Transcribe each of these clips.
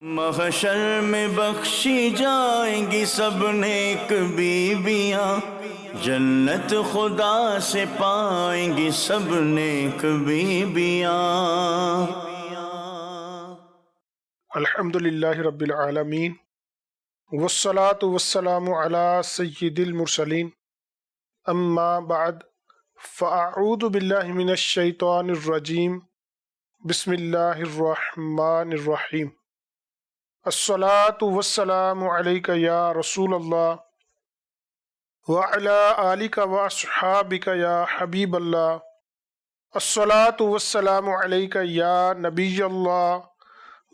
محشر میں بخشی جائیں گی سب نیک بیویاں، جنت خدا سے پائیں گی سب نیک بیویاں۔ الحمدللہ رب العالمین والصلاة والسلام علی سید المرسلین، اما بعد فاعوذ باللہ من الشیطان الرجیم، بسم اللہ الرحمن الرحیم۔ الصلاة والسلام علیک یا رسول اللہ وعلی آلک واصحابک یا حبیب اللہ۔ الصلاة والسلام علیک یا نبی اللہ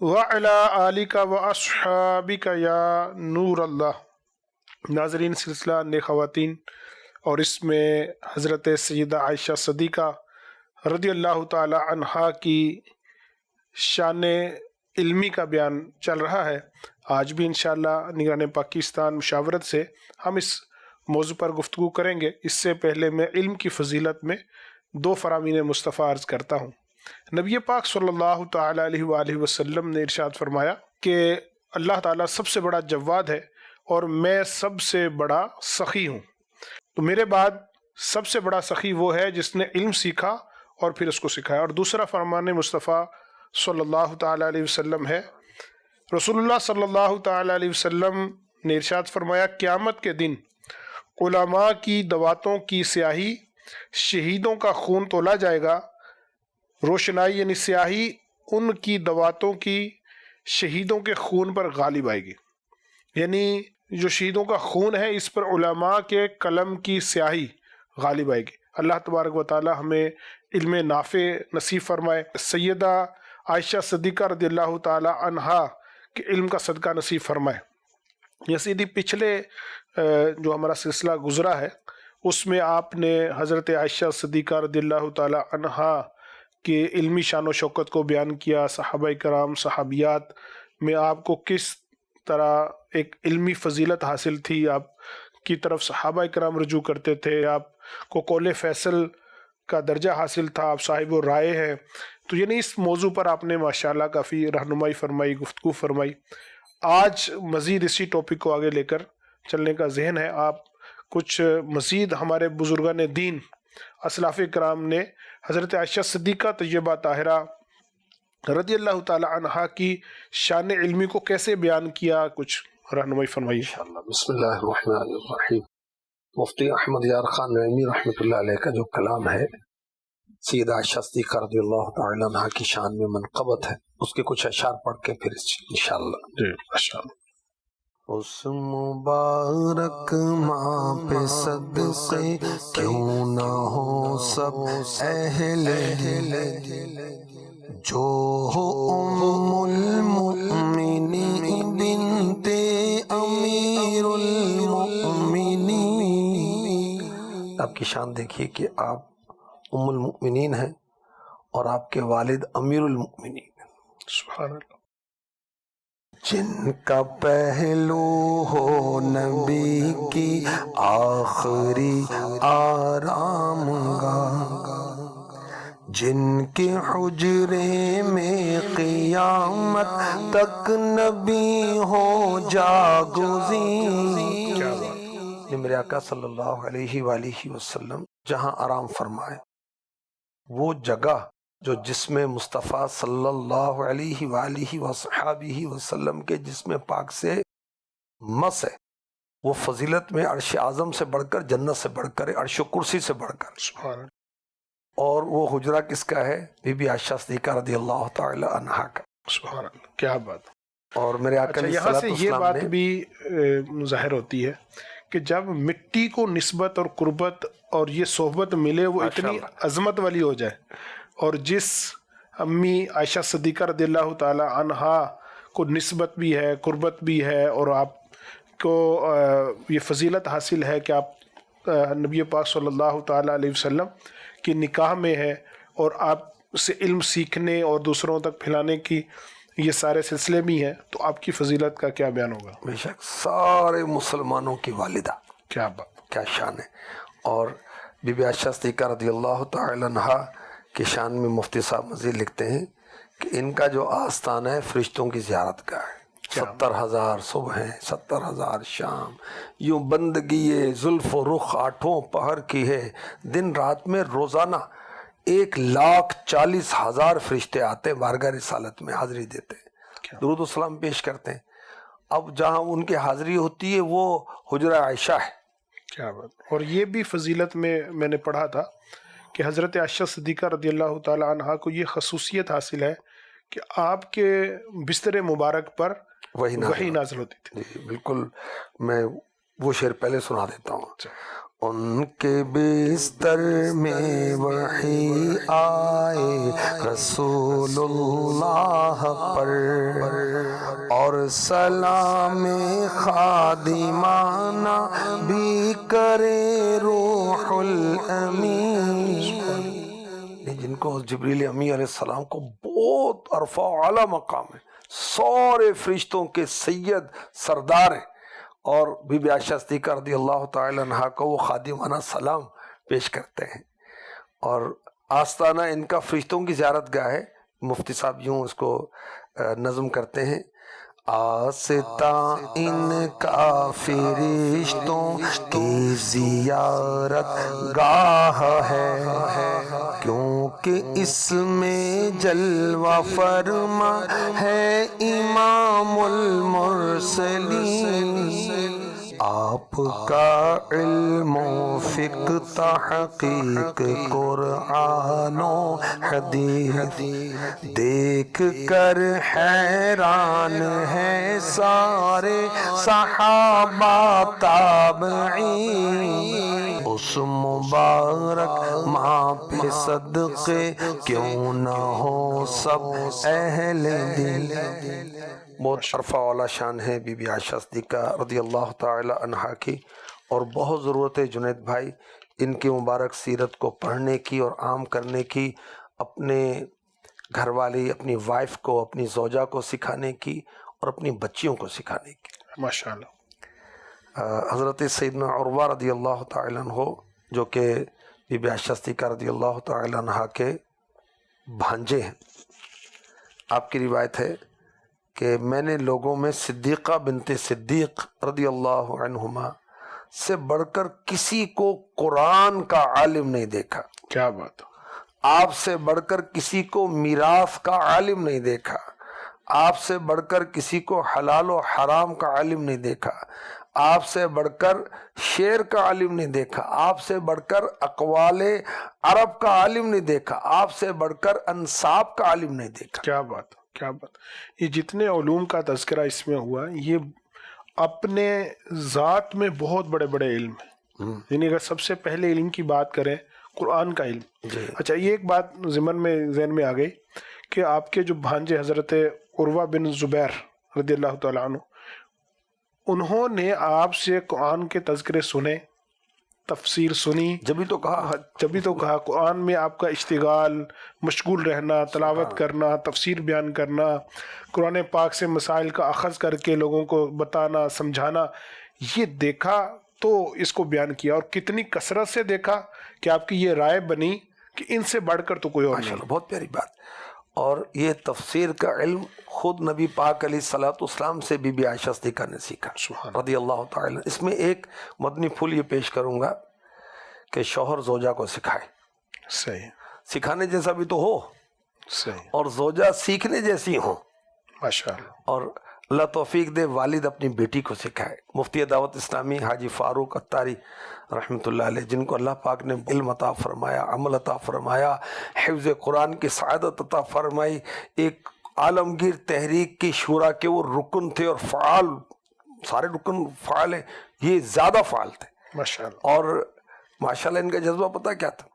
وعلی آلک واصحابک یا نور اللہ۔ ناظرین، سلسلہ نیک خواتین، اور اس میں حضرت سیدہ عائشہ صدیقہ رضی اللہ تعالی عنہا کی شان علمی کا بیان چل رہا ہے۔ آج بھی انشاءاللہ نگران پاکستان مشاورت سے ہم اس موضوع پر گفتگو کریں گے۔ اس سے پہلے میں علم کی فضیلت میں دو فرامین مصطفیٰ عرض کرتا ہوں۔ نبی پاک صلی اللہ تعالی علیہ وآلہ وسلم نے ارشاد فرمایا کہ اللہ تعالیٰ سب سے بڑا جواد ہے اور میں سب سے بڑا سخی ہوں، تو میرے بعد سب سے بڑا سخی وہ ہے جس نے علم سیکھا اور پھر اس کو سکھایا۔ اور دوسرا فرمان مصطفیٰ صلی اللہ تعالی علیہ وسلم ہے، رسول اللہ صلی اللہ تعالی علیہ وسلم نے ارشاد فرمایا، قیامت کے دن علماء کی دواتوں کی سیاہی شہیدوں کا خون تولا جائے گا۔ روشنائی یعنی سیاہی ان کی دواتوں کی شہیدوں کے خون پر غالب آئے گی، یعنی جو شہیدوں کا خون ہے اس پر علماء کے قلم کی سیاہی غالب آئے گی۔ اللہ تبارک و تعالی ہمیں علم نافع نصیب فرمائے، سیدہ عائشہ صدیقہ رضی اللہ تعالی عنہا کے علم کا صدقہ نصیب فرمائے۔ یسیدی پچھلے جو ہمارا سلسلہ گزرا ہے اس میں آپ نے حضرت عائشہ صدیقہ رضی اللہ تعالی عنہا کے علمی شان و شوکت کو بیان کیا، صحابہ کرام صحابیات میں آپ کو کس طرح ایک علمی فضیلت حاصل تھی، آپ کی طرف صحابہ کرام رجوع کرتے تھے، آپ کو قول فیصل کا درجہ حاصل تھا، آپ صاحب رائے ہیں۔ تو یعنی اس موضوع پر آپ نے ماشاءاللہ کافی رہنمائی فرمائی، گفتگو فرمائی۔ آج مزید اسی ٹاپک کو آگے لے کر چلنے کا ذہن ہے۔ آپ کچھ مزید ہمارے بزرگان دین اسلاف کرام نے حضرت عائشہ صدیقہ طیبہ طاہرہ رضی اللہ تعالی عنہا کی شان علمی کو کیسے بیان کیا، کچھ رہنمائی فرمائیے انشاءاللہ۔ بسم اللہ الرحمن الرحیم۔ مفتی احمد یار خان نعیمی رحمۃ اللہ علیہ کا جو کلام ہے سیدہ عائشہ صدیقہ رضی اللہ تعالی عنہا کی شان میں منقبت ہے، اس کے کچھ اشعار پڑھ کے پھر انشاءاللہ۔ جی ماشاءاللہ۔ اس مبارک ماں پہ صدقے کیوں نہ ہو سب اہل جو ہو ام المؤمنین بنت امیر المؤمنین۔ آپ کی شان دیکھیے کہ آپ ام المؤمنین ہیں اور آپ کے والد امیر المؤمنین ہیں، سبحان اللہ۔ جن کا پہلو ہو نبی کی آخری آرام گاہ، جن کے حجرے میں قیامت تک نبی ہو جاگزین۔ یہ میرے آقا صلی اللہ علیہ وآلہ وسلم جہاں آرام فرمائے، وہ جگہ جو جسم مصطفیٰ صلی اللہ علیہ وآلہ وصحابہ وسلم کے جسم پاک سے مس ہے، وہ فضیلت میں عرش اعظم سے بڑھ کر، جنت سے بڑھ کر، عرش و کرسی سے بڑھ کر۔ سبحان اللہ۔ اور وہ حجرہ کس کا ہے؟ بی بی عائشہ صدیقہ رضی اللہ تعالی عنہا کا۔ سبحان اللہ، کیا بات۔ اور میرے آقا علیہ یہاں سے یہ السلام بات نے بھی ظاہر ہوتی ہے کہ جب مٹی کو نسبت اور قربت اور یہ صحبت ملے وہ اتنی عظمت والی ہو جائے، اور جس امی عائشہ صدیقہ رضی اللہ تعالی عنہا کو نسبت بھی ہے، قربت بھی ہے، اور آپ کو یہ فضیلت حاصل ہے کہ آپ نبی پاک صلی اللہ تعالی علیہ وسلم کی نکاح میں ہے، اور آپ سے علم سیکھنے اور دوسروں تک پھیلانے کی یہ سارے سلسلے بھی ہیں، تو آپ کی فضیلت کا کیا بیان ہوگا؟ بے شک سارے مسلمانوں کی والدہ، کیا بات، کیا شان ہے۔ اور بی بی عائشہ صدیقہ رضی اللہ تعالی عنہا کی شان میں مفتی صاحب مزید لکھتے ہیں کہ ان کا جو آستانہ ہے فرشتوں کی زیارت کا ہے. 70,000 صبح ہیں، 70,000 شام، یوں بندگی زلف و رخ آٹھوں پہر کی ہے. دن رات میں روزانہ 1,40,000 فرشتے آتے بارگاہ رسالت میں حاضری دیتے ہیں، درود و سلام پیش کرتے ہیں. اب جہاں ان کی حاضری ہوتی ہے وہ حجرہ عائشہ ہے. کیا بات. اور یہ بھی فضیلت میں نے پڑھا تھا کہ حضرت عائشہ صدیقہ رضی اللہ تعالی عنہا کو یہ خصوصیت حاصل ہے کہ آپ کے بستر مبارک پر وحی نازل ہوتی تھی. جی بالکل. میں وہ شعر پہلے سنا دیتا ہوں. ان کے بستر میں وحی آئے رسول اللہ پر، اور سلام خادمانہ بھی کرے روح الامین. جن کو جبریل امی علیہ السلام کو بہت عرفہ و اعلیٰ مقام ہے، سارے فرشتوں کے سید سردار ہیں، اور بی بی عائشہ صدیقہ رضی اللہ تعالی عنہا کو وہ خادمانہ سلام پیش کرتے ہیں. اور آستانہ ان کا فرشتوں کی زیارت گاہ ہے. مفتی صاحب یوں اس کو نظم کرتے ہیں: آستاں ان کا فرشتوں کی زیارت گاہ ہے، کیونکہ اس میں جلوہ فرما ہے امام المرسلین. آپ کا علم و فقہ تحقیق قرآن و حدیث دیکھ کر حیران ہے سارے صحابہ تابعین. اس مبارک ماں پہ صدقے کیوں نہ ہو سب اہل دل. بہت عرفہ والا شان ہے بی بی عائشہ صدیقہ رضی اللہ تعالی عنہا کی، اور بہت ضرورت ہے جنید بھائی ان کی مبارک سیرت کو پڑھنے کی اور عام کرنے کی، اپنے گھر والی اپنی وائف کو، اپنی زوجہ کو سکھانے کی، اور اپنی بچیوں کو سکھانے کی. ماشاءاللہ. حضرت سیدنا عروہ رضی اللہ تعالی عنہ جو کہ بی بی عائشہ صدیقہ رضی اللہ تعالی عنہا کے بھانجے ہیں، آپ کی روایت ہے کہ میں نے لوگوں میں صدیقہ بنت صدیق رضی اللہ عنہما سے بڑھ کر کسی کو قرآن کا عالم نہیں دیکھا. کیا بات. آپ سے بڑھ کر کسی کو میراث کا عالم نہیں دیکھا. آپ سے بڑھ کر کسی کو حلال و حرام کا عالم نہیں دیکھا. آپ سے بڑھ کر شعر کا عالم نہیں دیکھا. آپ سے بڑھ کر اقوال عرب کا عالم نہیں دیکھا. آپ سے بڑھ کر انساب کا عالم نہیں دیکھا. کیا بات. کیا بات. یہ جتنے علوم کا تذکرہ اس میں ہوا یہ اپنے ذات میں بہت بڑے بڑے علم ہیں. یعنی اگر سب سے پہلے علم کی بات کریں قرآن کا علم. اچھا یہ ایک بات ذہن میں آ گئی کہ آپ کے جو بھانجے حضرت عروہ بن زبیر رضی اللہ تعالیٰ عنہ، انہوں نے آپ سے قرآن کے تذکرے سنے، تفسیر سنی، جبھی تو کہا قرآن میں آپ کا اشتغال، مشغول رہنا، تلاوت کرنا، تفسیر بیان کرنا، قرآن پاک سے مسائل کا اخذ کر کے لوگوں کو بتانا سمجھانا، یہ دیکھا تو اس کو بیان کیا. اور کتنی کثرت سے دیکھا کہ آپ کی یہ رائے بنی کہ ان سے بڑھ کر تو کوئی اور نہیں. بہت پیاری بات. اور یہ تفسیر کا علم خود نبی پاک علیہ الصلوۃ والسلام سے بی بی عائشہ صدیقہ نے سیکھا رضی اللہ تعالی. اس میں ایک مدنی پھول یہ پیش کروں گا کہ شوہر زوجہ کو سکھائے. صحیح. سکھانے جیسا بھی تو ہو، صحیح، اور زوجہ سیکھنے جیسی ہو. ماشاءاللہ. اور اللہ توفیق دے والد اپنی بیٹی کو سکھائے. مفتی دعوت اسلامی حاجی فاروق اتاری رحمۃ اللہ علیہ، جن کو اللہ پاک نے علم عطا فرمایا، عمل عطا فرمایا، حفظ قرآن کی سعادت عطا فرمائی، ایک عالمگیر تحریک کی شورا کے وہ رکن تھے اور فعال، سارے رکن فعال ہیں، یہ زیادہ فعال تھے ماشاءاللہ. اور ماشاءاللہ ان کا جذبہ پتہ کیا تھا؟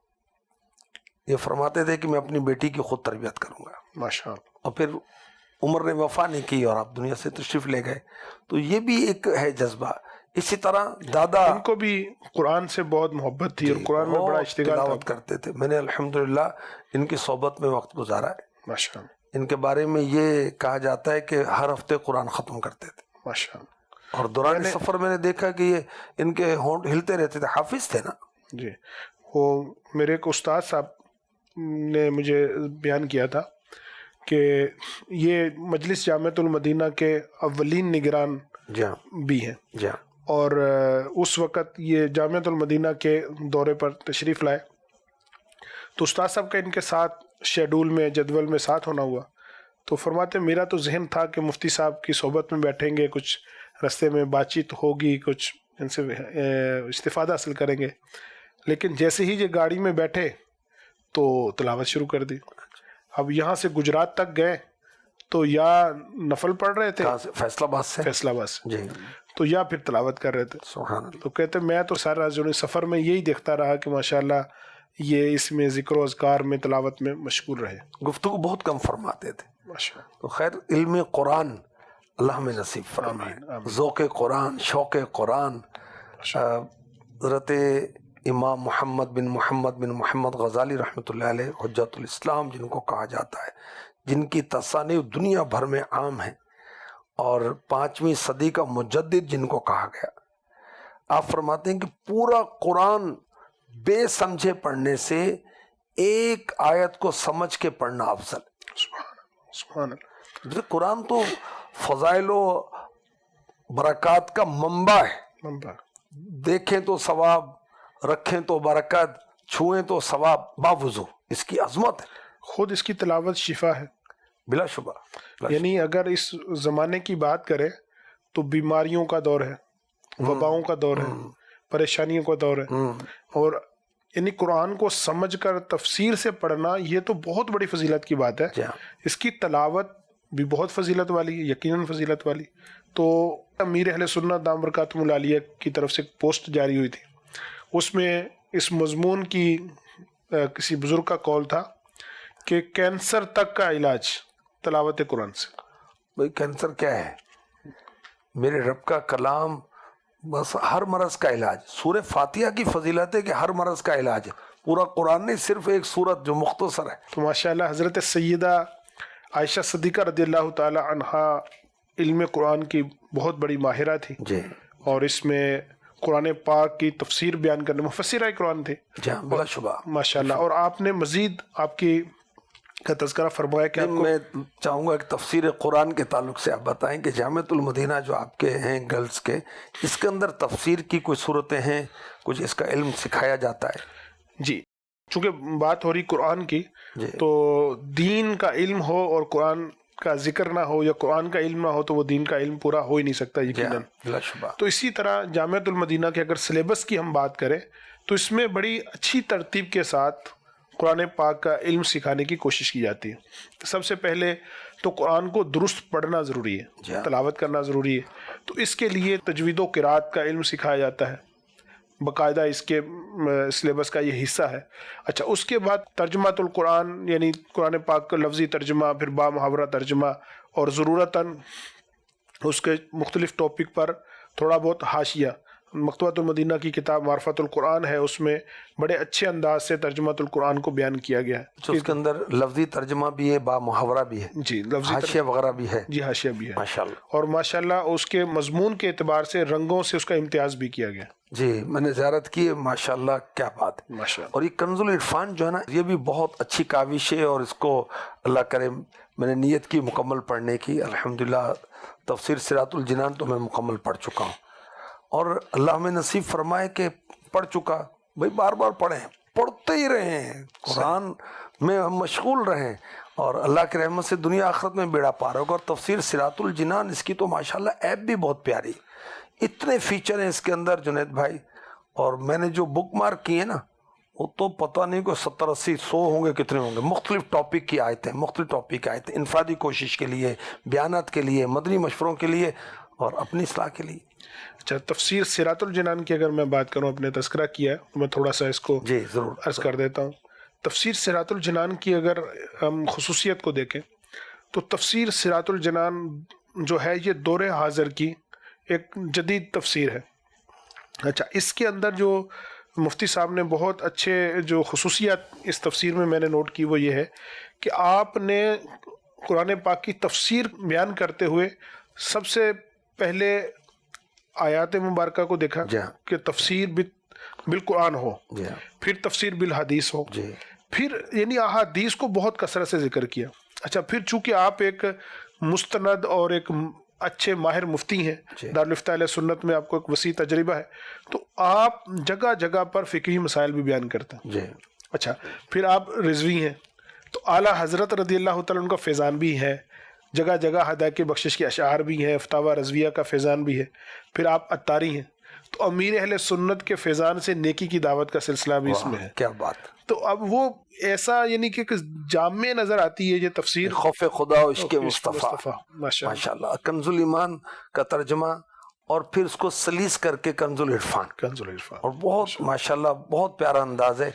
یہ فرماتے تھے کہ میں اپنی بیٹی کی خود تربیت کروں گا. ماشاءاللہ. اور پھر عمر نے وفا نہیں کی اور آپ دنیا سے تشریف لے گئے. تو یہ بھی ایک ہے جذبہ. اسی طرح دادا ان کو بھی قرآن سے بہت محبت تھی اور قرآن میں بڑا اشتغال تلاوت کرتے تھے. میں نے الحمدللہ ان کی صحبت میں وقت گزارا ہے. ماشاءاللہ. ان کے بارے میں یہ کہا جاتا ہے کہ ہر ہفتے قرآن ختم کرتے تھے. ماشاءاللہ. اور دوران سفر میں نے دیکھا کہ یہ ان کے ہونٹ ہلتے رہتے تھے. حافظ تھے نا جی. وہ میرے ایک استاد صاحب نے مجھے بیان کیا تھا کہ یہ مجلس جامعۃ المدینہ کے اولین نگران جی ہاں بھی ہیں، جی ہاں اور اس وقت یہ جامعۃ المدینہ کے دورے پر تشریف لائے تو استاد صاحب کا ان کے ساتھ شیڈول میں جدول میں ساتھ ہونا ہوا، تو فرماتے میرا تو ذہن تھا کہ مفتی صاحب کی صحبت میں بیٹھیں گے، کچھ رستے میں بات چیت ہوگی، کچھ ان سے استفادہ حاصل کریں گے، لیکن جیسے ہی یہ گاڑی میں بیٹھے تو تلاوت شروع کر دی۔ اب یہاں سے گجرات تک گئے تو یا نفل پڑھ رہے تھے، کہاں سے؟ فیصل آباد سے؟ فیصل آباد سے، جی تو یا پھر تلاوت کر رہے تھے۔ سبحان اللہ۔ تو کہتے میں تو سارا سفر میں یہی دیکھتا رہا کہ ماشاءاللہ یہ اس میں ذکر و اذکار میں تلاوت میں مشغول رہے۔ گفتگو بہت کم فرماتے تھے۔ ماشاءاللہ۔ تو خیر علم قرآن اللہ میں نصیب فرمائے، آمین، آمین۔ ذوق قرآن، شوق قرآن۔ حضرت امام محمد بن محمد غزالی رحمۃ اللہ علیہ حجت الاسلام جن کو کہا جاتا ہے، جن کی تصانیف دنیا بھر میں عام ہیں، اور 5ویں صدی کا مجدد جن کو کہا گیا، آپ فرماتے ہیں کہ پورا قرآن بے سمجھے پڑھنے سے ایک آیت کو سمجھ کے پڑھنا افضل۔ سبحان اللہ۔ قرآن تو فضائل و برکات کا منبع ہے، دیکھیں تو ثواب، رکھیں تو برکت، چھوئیں تو ثواب، باوضو اس کی عظمت ہے، خود اس کی تلاوت شفا ہے بلا شبہ۔ یعنی اگر اس زمانے کی بات کریں تو بیماریوں کا دور ہے، وباؤں کا دور ہے، پریشانیوں کا دور ہے، اور یعنی قرآن کو سمجھ کر تفسیر سے پڑھنا یہ تو بہت بڑی فضیلت کی بات ہے۔ اس کی تلاوت بھی بہت فضیلت والی ہے، یقیناً فضیلت والی۔ تو امیر اہل سنت دام برکاتہم العالیہ کی طرف سے ایک پوسٹ جاری ہوئی تھی، اس میں اس مضمون کی کسی بزرگ کا قول تھا کہ کینسر تک کا علاج تلاوت قرآن سے۔ بھئی کینسر کیا ہے؟ میرے رب کا کلام بس ہر مرض کا علاج۔ سورہ فاتحہ کی فضیلت ہے کہ ہر مرض کا علاج ہے، پورا قرآن نہیں، صرف ایک سورت جو مختصر ہے۔ تو ماشاءاللہ حضرت سیدہ عائشہ صدیقہ رضی اللہ تعالی عنہا علم قرآن کی بہت بڑی ماہرہ تھی، جی، اور اس میں قرآن پاک کی تفسیر بیان کرنے مفسرہ قرآن تھے جی بلا شبہ ماشاءاللہ۔ اور آپ نے مزید آپ کی کا تذکرہ فرمایا کہ آپ کو، میں چاہوں گا کہ تفسیر قرآن کے تعلق سے آپ بتائیں کہ جامعۃ المدینہ جو آپ کے ہیں گرلز کے، اس کے اندر تفسیر کی کوئی صورتیں ہیں، کچھ اس کا علم سکھایا جاتا ہے؟ جی چونکہ بات ہو رہی قرآن کی، جی، تو دین کا علم ہو اور قرآن کا ذکر نہ ہو یا قرآن کا علم نہ ہو تو وہ دین کا علم پورا ہو ہی نہیں سکتا یقیناً۔ بلا شبہ۔ تو اسی طرح جامعۃ المدینہ کے اگر سلیبس کی ہم بات کریں تو اس میں بڑی اچھی ترتیب کے ساتھ قرآن پاک کا علم سکھانے کی کوشش کی جاتی ہے۔ سب سے پہلے تو قرآن کو درست پڑھنا ضروری ہے، تلاوت کرنا ضروری ہے، تو اس کے لیے تجوید و قرات کا علم سکھایا جاتا ہے، باقاعدہ اس کے سلیبس کا یہ حصہ ہے۔ اچھا، اس کے بعد ترجمۃ القرآن یعنی قرآن پاک کا لفظی ترجمہ، پھر با محاورہ ترجمہ، اور ضرورتاً اس کے مختلف ٹاپک پر تھوڑا بہت حاشیہ۔ مکتبۃ المدینہ کی کتاب معرفت القرآن ہے، اس میں بڑے اچھے انداز سے ترجمۃ القرآن کو بیان کیا گیا ہے۔ اس کے اندر لفظی ترجمہ بھی ہے، با محاورہ بھی ہے، جی، لفظی حاشیہ وغیرہ بھی ہے۔ جی، حاشیہ بھی ہے، ماشاءاللہ۔ اور ماشاءاللہ اس کے مضمون کے اعتبار سے رنگوں سے اس کا امتیاز بھی کیا گیا۔ جی، میں نے زیارت کی ہے، ماشاءاللہ کیا بات ہے ماشاءاللہ۔ اور یہ کنز العرفان جو ہے نا، یہ بھی بہت اچھی کاوش ہے، اور اس کو اللہ کرے میں نے نیت کی مکمل پڑھنے کی۔ الحمدللہ تفسیر صراط الجنان تو میں مکمل پڑھ چکا ہوں، اور اللہ میں نصیب فرمائے کہ پڑھ چکا، بھئی بار بار پڑھیں، پڑھتے ہی رہیں، قرآن میں ہم مشغول رہیں، اور اللہ کی رحمت سے دنیا آخرت میں بیڑا پار ہوگا۔ اور تفسیر صراط الجنان اس کی تو ماشاءاللہ ایپ بھی بہت پیاری، اتنے فیچر ہیں اس کے اندر جنید بھائی، اور میں نے جو بک مارک کی ہیں نا، وہ تو پتہ نہیں کوئی 70 80 100 ہوں گے، کتنے ہوں گے، مختلف ٹاپک کی آیتیں، مختلف ٹاپک کی آیتیں، انفرادی کوشش کے لیے، بیانات کے لیے، مدنی مشوروں کے لیے، اور اپنی اصلاح کے لیے۔ اچھا، تفسیر صراط الجنان کی اگر میں بات کروں، اپنے تذکرہ کیا ہے تو میں تھوڑا سا اس کو جی ضرور عرض کر دیتا ہوں۔ تفسیر صراط الجنان کی اگر ہم خصوصیت کو دیکھیں تو تفسیر صراط الجنان جو ہے یہ دور حاضر کی ایک جدید تفسیر ہے۔ اچھا، اس کے اندر جو مفتی صاحب نے بہت اچھے جو خصوصیات اس تفسیر میں نے نوٹ کی وہ یہ ہے کہ آپ نے قرآن پاک کی تفسیر بیان کرتے ہوئے سب سے پہلے آیات مبارکہ کو دیکھا کہ تفسیر بالقرآن ہو، پھر تفسیر بالحدیث ہو، پھر یعنی احادیث کو بہت کثرت سے ذکر کیا، اچھا، پھر چونکہ آپ ایک مستند اور ایک اچھے ماہر مفتی ہیں، دارالفتہ اہل سنت میں آپ کو ایک وسیع تجربہ ہے، تو آپ جگہ جگہ پر فقہی مسائل بھی بیان کرتے ہیں. جی. اچھا، پھر آپ رضوی ہیں تو اعلیٰ حضرت رضی اللہ تعالیٰ عنہ کا فیضان بھی ہے، جگہ جگہ ہدایت بخشش کے اشعار بھی ہیں، فتاوی رضویہ کا فیضان بھی ہے. پھر آپ عطاری ہیں، تو امیر اہل سنت کے فیضان سے نیکی کی دعوت کا سلسلہ بھی اس میں ہے. کیا بات. تو اب وہ ایسا یعنی کہ جامع نظر آتی ہے یہ تفسیر خوف خدا و عشق مصطفیٰ. ماشاء ماشاء اللہ. کنز الایمان کا ترجمہ اور پھر اس کو سلیس کر کے کنز العرفان، اور بہت ماشاء اللہ بہت پیارا انداز ہے.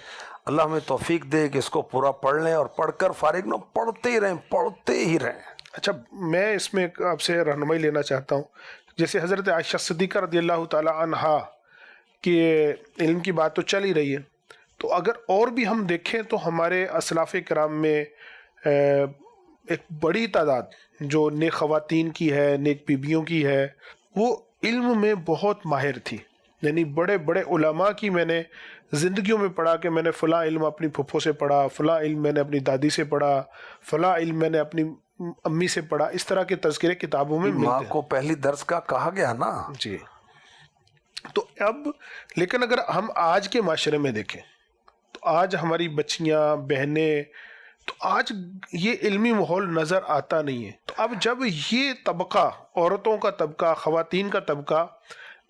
اللہ ہمیں توفیق دے کہ اس کو پورا پڑھ لیں اور پڑھ کر فارغ نہ پڑھتے ہی رہیں. اچھا، میں اس میں آپ سے رہنمائی لینا چاہتا ہوں. جیسے حضرت عائشہ صدیقہ رضی اللہ تعالی عنہا کے علم کی بات تو چل ہی رہی ہے، تو اگر اور بھی ہم دیکھیں تو ہمارے اسلاف کرام میں ایک بڑی تعداد جو نیک خواتین کی ہے، نیک بیبیوں کی ہے، وہ علم میں بہت ماہر تھی. یعنی بڑے بڑے علماء کی میں نے زندگیوں میں پڑھا کہ میں نے فلاں علم اپنی پھپھو سے پڑھا، فلاں علم میں نے اپنی دادی سے پڑھا، فلاں علم میں نے اپنی امی سے پڑھا. اس طرح کے تذکرے کتابوں میں ملتے ہیں. ماں کو پہلی درس کا کہا گیا نا. جی. تو اب لیکن اگر ہم آج کے معاشرے میں دیکھیں تو آج ہماری بچیاں، بہنیں، تو آج یہ علمی ماحول نظر آتا نہیں ہے. تو اب جب یہ طبقہ، عورتوں کا طبقہ، خواتین کا طبقہ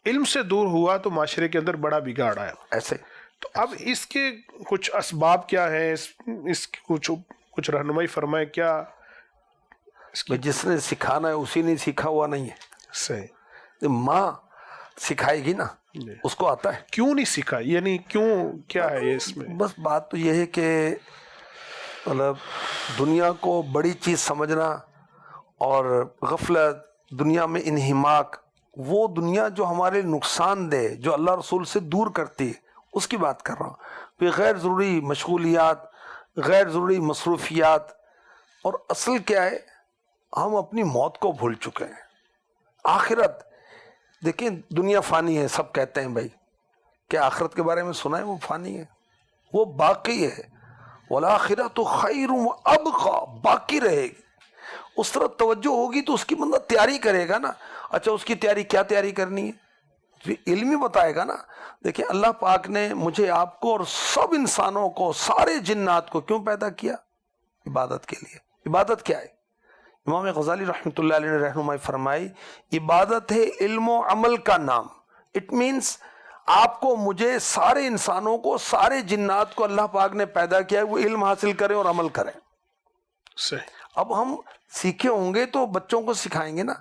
علم سے دور ہوا تو معاشرے کے اندر بڑا بگاڑ آیا. ایسے تو اب اس کے کچھ اسباب کیا ہیں، اس کی کچھ رہنمائی فرمائیں. کیا جس نے سکھانا ہے اسی نے سیکھا ہوا نہیں ہے. صحیح. ماں سکھائے گی نا، اس کو آتا ہے. کیوں نہیں سیکھا؟ یعنی کیوں، کیا ہے یہ اس میں؟ بس بات تو یہ ہے کہ مطلب دنیا کو بڑی چیز سمجھنا اور غفلت، دنیا میں انہماک، وہ دنیا جو ہمارے نقصان دہ، جو اللہ رسول سے دور کرتی ہے، اس کی بات کر رہا ہوں. پھر غیر ضروری مشغولیات، غیر ضروری مصروفیات. اور اصل کیا ہے، ہم اپنی موت کو بھول چکے ہیں. آخرت دیکھیں، دنیا فانی ہے، سب کہتے ہیں بھائی. کیا آخرت کے بارے میں سنا ہے؟ وہ فانی ہے، وہ باقی ہے. والآخرۃ خیر وابقیٰ، باقی رہے گی. اس طرح توجہ ہوگی تو اس کی بندہ تیاری کرے گا نا. اچھا، اس کی تیاری کیا تیاری کرنی ہے؟ علم ہی بتائے گا نا. دیکھیں، اللہ پاک نے مجھے، آپ کو اور سب انسانوں کو، سارے جنات کو کیوں پیدا کیا؟ عبادت کے لیے. عبادت کیا ہے؟ امام غزالی رحمۃ اللہ علیہ نے رہنمائی فرمائی، عبادت ہے علم و عمل کا نام. اٹ مینس آپ کو، مجھے، سارے انسانوں کو، سارے جنات کو اللہ پاک نے پیدا کیا ہے وہ علم حاصل کریں اور عمل کریں. صحیح. اب ہم سیکھے ہوں گے تو بچوں کو سکھائیں گے نا.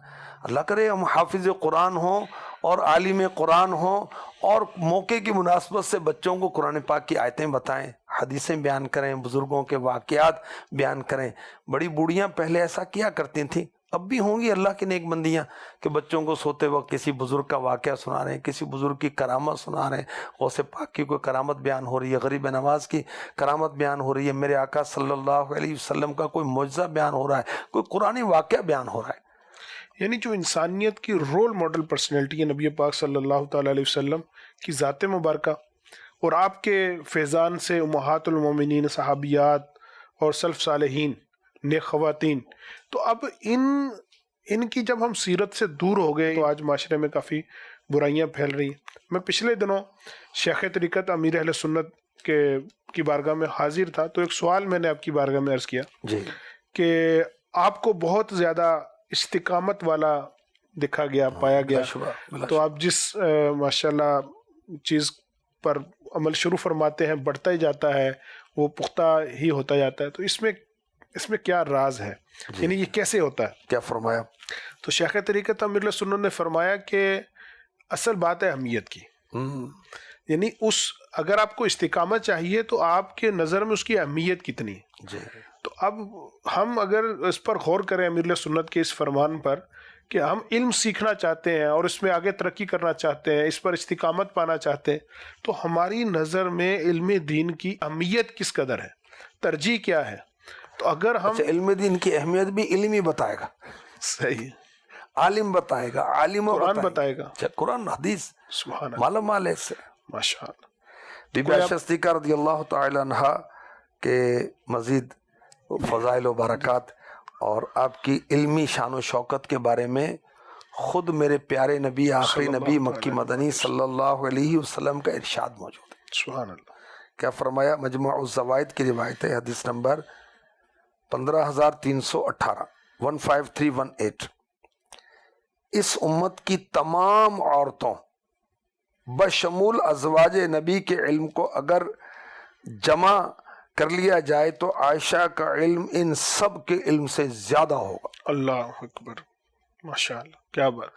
اللہ کرے ہم حافظ قرآن ہوں اور عالم قرآن ہوں اور موقع کی مناسبت سے بچوں کو قرآن پاک کی آیتیں بتائیں، حدیثیں بیان کریں، بزرگوں کے واقعات بیان کریں. بڑی بوڑھیاں پہلے ایسا کیا کرتی تھیں، اب بھی ہوں گی اللہ کی نیک بندیاں کہ بچوں کو سوتے وقت کسی بزرگ کا واقعہ سنا رہے ہیں، کسی بزرگ کی کرامت سنا رہے ہیں. غوث پاک کی کوئی کرامت بیان ہو رہی ہے، غریب نواز کی کرامت بیان ہو رہی ہے، میرے آقا صلی اللہ علیہ وسلم کا کوئی معجزہ بیان ہو رہا ہے، کوئی قرآنی واقعہ بیان ہو رہا ہے. یعنی جو انسانیت کی رول ماڈل پرسنالٹی ہے نبی پاک صلی اللہ تعالی علیہ وسلم کی ذات مبارکہ، اور آپ کے فیضان سے امہات المومنین، صحابیات اور سلف صالحین، نیک خواتین، تو اب ان کی جب ہم سیرت سے دور ہو گئے تو آج معاشرے میں کافی برائیاں پھیل رہی ہیں. میں پچھلے دنوں شیخ طریقت امیر اہل سنت کی بارگاہ میں حاضر تھا، تو ایک سوال میں نے آپ کی بارگاہ میں عرض کیا جی کہ آپ کو بہت زیادہ استقامت والا دکھا گیا، پایا گیا. تو آپ جس ماشاءاللہ چیز پر عمل شروع فرماتے ہیں بڑھتا ہی جاتا ہے، وہ پختہ ہی ہوتا جاتا ہے. تو اس میں کیا راز ہے؟ یعنی یہ کیسے ہوتا ہے؟ کیا فرمایا؟ تو شیخ طریقت امیر سنت نے فرمایا کہ اصل بات ہے اہمیت کی. یعنی اگر آپ کو استقامت چاہیے تو آپ کے نظر میں اس کی اہمیت کتنی ہے. جی. تو اب ہم اگر اس پر غور کریں امیر سنت کے اس فرمان پر کہ ہم علم سیکھنا چاہتے ہیں اور اس میں آگے ترقی کرنا چاہتے ہیں، اس پر استقامت پانا چاہتے ہیں، تو ہماری نظر میں علم دین کی اہمیت کس قدر ہے، ترجیح کیا ہے؟ تو اگر ہم علم دین کی اہمیت بھی علم ہی بتائے گا. صحیح. عالم بتائے گا، عالم قرآن بتائے گا، قرآن حدیث سبحان اللہ، معلوم مال سے. ماشاء اللہ. بی بی عائشہ صدیقہ رضی اللہ تعالی عنہا کے مزید فضائل و برکات اور آپ کی علمی شان و شوکت کے بارے میں خود میرے پیارے نبی آخری نبی مکی مدنی صلی اللہ علیہ وسلم کا ارشاد موجود ہے۔ سبحان اللہ۔ کیا فرمایا؟ مجموع الزوائد کی روایت ہے، حدیث نمبر 15318 15318، اس امت کی تمام عورتوں بشمول ازواج نبی کے علم کو اگر جمع کر لیا جائے تو عائشہ کا علم ان سب کے علم سے زیادہ ہوگا۔ اللہ اکبر، ماشاءاللہ، کیا بات۔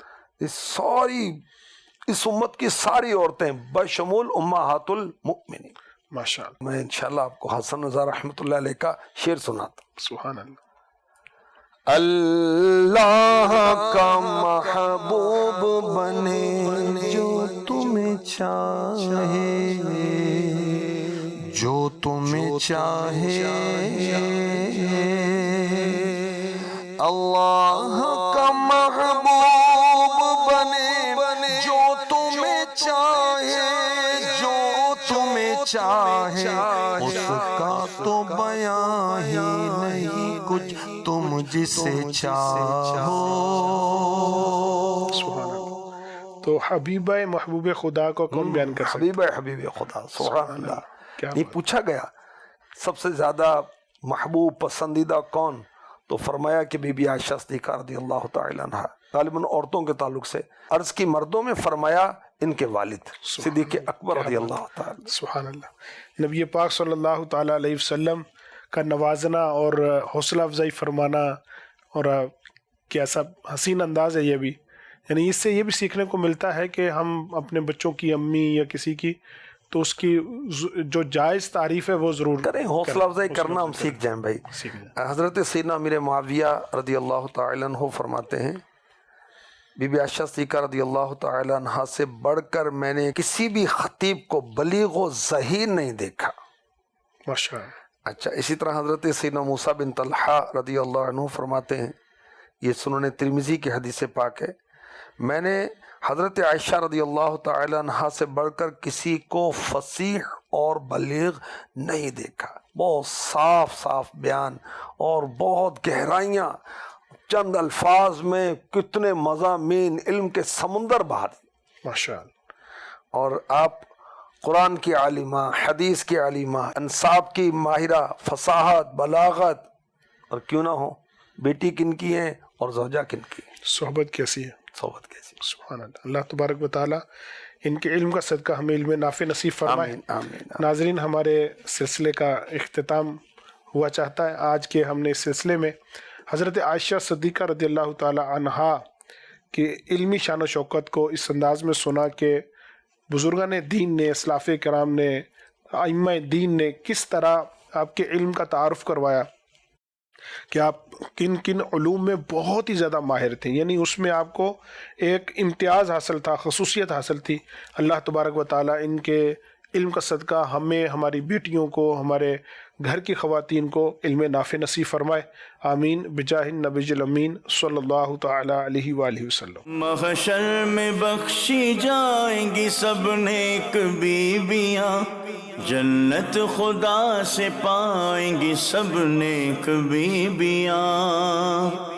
اس امت کی ساری عورتیں بشمول امہات المؤمنین۔ ماشاءاللہ، میں انشاءاللہ آپ کو حسن رضا رحمۃ اللہ علیہ کا شعر سناتا ہوں۔ سبحان اللہ۔ اللہ کا محبوب بنے جو تمہیں چاہے، جو تمہیں چاہے، اللہ کا محبوب بنے جو تمہیں چاہے، جو تمہیں چاہے، اس کا تو بیان ہی نہیں کچھ تم جسے چاہو۔ سبحان اللہ۔ تو حبیبہ محبوب خدا کو کون بیان کر سکتا؟ حبیب خدا، سبحان اللہ۔ کیا یہ پوچھا گیا سب سے زیادہ محبوب پسندیدہ کون، تو فرمایا کہ بی بی عائشہ صدیقہ رضی اللہ تعالی عنہ، غالباً عورتوں کے تعلق سے عرض کی، مردوں میں فرمایا ان کے والد صدیق اکبر رضی اللہ تعالی۔ سبحان اللہ۔ نبی پاک صلی اللہ تعالی علیہ وسلم کا نوازنا اور حوصلہ افزائی فرمانا، اور کیسا حسین انداز ہے یہ بھی، یعنی اس سے یہ بھی سیکھنے کو ملتا ہے کہ ہم اپنے بچوں کی امی یا کسی کی تو اس کی جو جائز تعریف ہے وہ ضرور کریں، حوصلہ افزائی کرنا ہم سیکھ جائیں بھائی۔ حضرت سیدنا امیر معاویہ رضی اللہ تعالی عنہ فرماتے ہیں، بی بی عائشہ صدیقہ رضی اللہ تعالی عنہ سے بڑھ کر میں نے کسی بھی خطیب کو بلیغ و ذہین نہیں دیکھا۔ ماشاءاللہ۔ اچھا، اسی طرح حضرت سیدنا موسیٰ بن طلحہ رضی اللہ عنہ فرماتے ہیں، یہ سنن ترمذی کی حدیث پاک ہے، میں نے حضرت عائشہ رضی اللہ تعالی عنہ سے بڑھ کر کسی کو فصیح اور بلیغ نہیں دیکھا۔ بہت صاف صاف بیان اور بہت گہرائیاں، چند الفاظ میں کتنے مضامین علم کے سمندر بہا دی۔ ماشاءاللہ۔ اور آپ قرآن کی عالمہ، حدیث کی عالمہ، انصاب کی ماہرہ، فصاحت، بلاغت، اور کیوں نہ ہو بیٹی کن کی ہے اور زوجہ کن کی ہے، صحبت کیسی ہے، صحبت کیسی۔ سبحان اللہ۔ اللہ تبارک و تعالیٰ ان کے علم کا صدقہ ہمیں علم نافع نصیب فرمائے۔ آمین آمین۔ ناظرین، ہمارے سلسلے کا اختتام ہوا چاہتا ہے۔ آج کے ہم نے اس سلسلے میں حضرت عائشہ صدیقہ رضی اللہ تعالی عنہا کی علمی شان و شوکت کو اس انداز میں سنا کہ بزرگان دین نے، اسلاف کرام نے، ائمہ دین نے کس طرح آپ کے علم کا تعارف کروایا کہ آپ کن کن علوم میں بہت ہی زیادہ ماہر تھے، یعنی اس میں آپ کو ایک امتیاز حاصل تھا، خصوصیت حاصل تھی۔ اللہ تبارک و تعالیٰ ان کے علم کا صدقہ ہمیں، ہماری بیٹیوں کو، ہمارے گھر کی خواتین کو علم نافع نصیب فرمائے۔ آمین بجاہ النبی الامین صلی اللہ تعالی علیہ وآلہ وسلم۔ محشر میں بخشی جائیں گی سب نیک بیویاں، جنت خدا سے پائیں گی سب نیک بیویاں۔